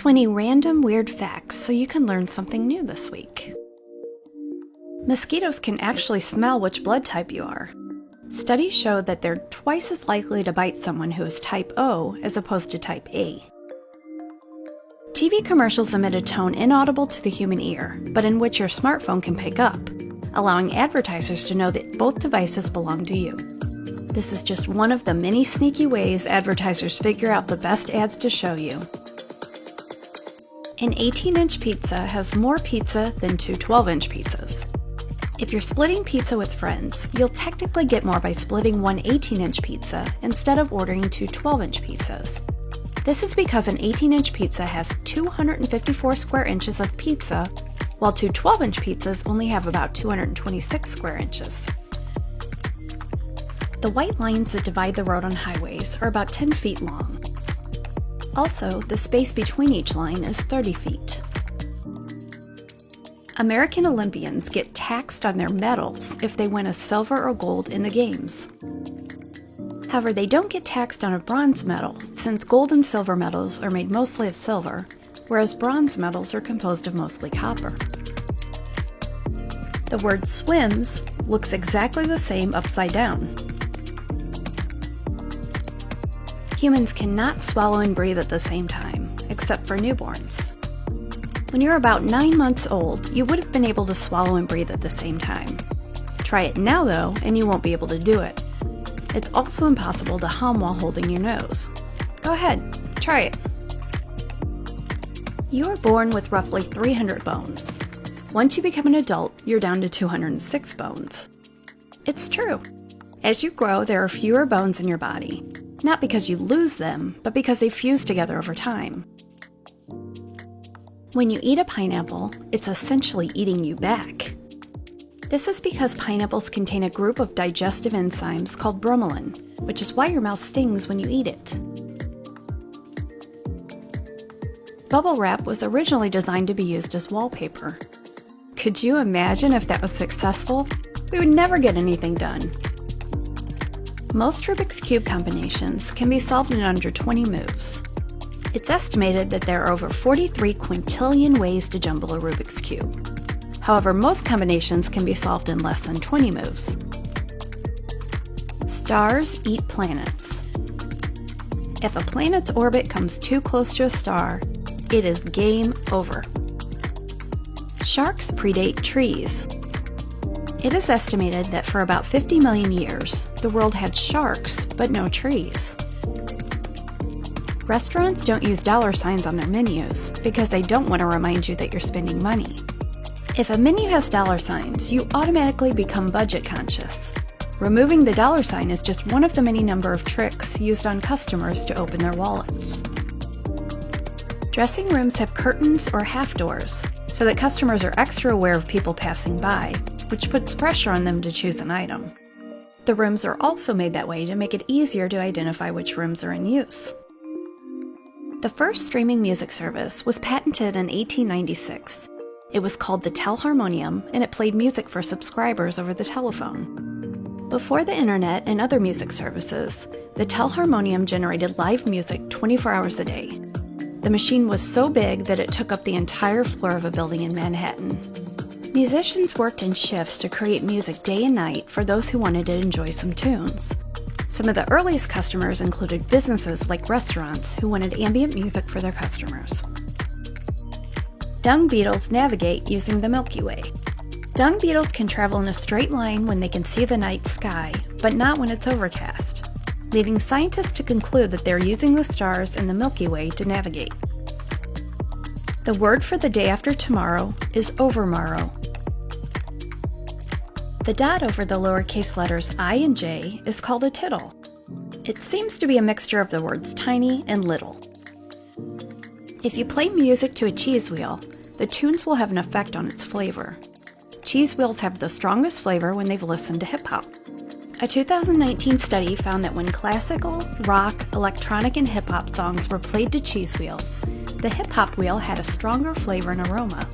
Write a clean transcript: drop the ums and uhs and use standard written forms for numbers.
20 random weird facts so you can learn something new this week. Mosquitoes can actually smell which blood type you are. Studies show that they're twice as likely to bite someone who is type O as opposed to type A. TV commercials emit a tone inaudible to the human ear, but in which your smartphone can pick up, allowing advertisers to know that both devices belong to you. This is just one of the many sneaky ways advertisers figure out the best ads to show you. An 18-inch pizza has more pizza than two 12-inch pizzas. If you're splitting pizza with friends, you'll technically get more by splitting one 18-inch pizza instead of ordering two 12-inch pizzas. This is because an 18-inch pizza has 254 square inches of pizza, while two 12-inch pizzas only have about 226 square inches. The white lines that divide the road on highways are about 10 feet long. Also, the space between each line is 30 feet. American Olympians get taxed on their medals if they win a silver or gold in the games. However, they don't get taxed on a bronze medal, since gold and silver medals are made mostly of silver, whereas bronze medals are composed of mostly copper. The word swims looks exactly the same upside down. Humans cannot swallow and breathe at the same time, except for newborns. When you're about 9 months old, you would have been able to swallow and breathe at the same time. Try it now though, and you won't be able to do it. It's also impossible to hum while holding your nose. Go ahead, try it. You are born with roughly 300 bones. Once you become an adult, you're down to 206 bones. It's true. As you grow, there are fewer bones in your body. Not because you lose them, but because they fuse together over time. When you eat a pineapple, it's essentially eating you back. This is because pineapples contain a group of digestive enzymes called bromelain, which is why your mouth stings when you eat it. Bubble wrap was originally designed to be used as wallpaper. Could you imagine if that was successful? We would never get anything done. Most Rubik's Cube combinations can be solved in under 20 moves. It's estimated that there are over 43 quintillion ways to jumble a Rubik's Cube. However, most combinations can be solved in less than 20 moves. Stars eat planets. If a planet's orbit comes too close to a star, it is game over. Sharks predate trees. It is estimated that for about 50 million years, the world had sharks, but no trees. Restaurants don't use dollar signs on their menus because they don't want to remind you that you're spending money. If a menu has dollar signs, you automatically become budget conscious. Removing the dollar sign is just one of the many number of tricks used on customers to open their wallets. Dressing rooms have curtains or half doors, so that customers are extra aware of people passing by, which puts pressure on them to choose an item. The rooms are also made that way to make it easier to identify which rooms are in use. The first streaming music service was patented in 1896. It was called the Telharmonium, and it played music for subscribers over the telephone. Before the internet and other music services, the Telharmonium generated live music 24 hours a day. The machine was so big that it took up the entire floor of a building in Manhattan. Musicians worked in shifts to create music day and night for those who wanted to enjoy some tunes. Some of the earliest customers included businesses like restaurants who wanted ambient music for their customers. Dung beetles navigate using the Milky Way. Dung beetles can travel in a straight line when they can see the night sky, but not when it's overcast, leading scientists to conclude that they're using the stars in the Milky Way to navigate. The word for the day after tomorrow is overmorrow. The dot over the lowercase letters I and J is called a tittle. It seems to be a mixture of the words tiny and little. If you play music to a cheese wheel, the tunes will have an effect on its flavor. Cheese wheels have the strongest flavor when they've listened to hip-hop. A 2019 study found that when classical, rock, electronic, and hip-hop songs were played to cheese wheels, the hip-hop wheel had a stronger flavor and aroma.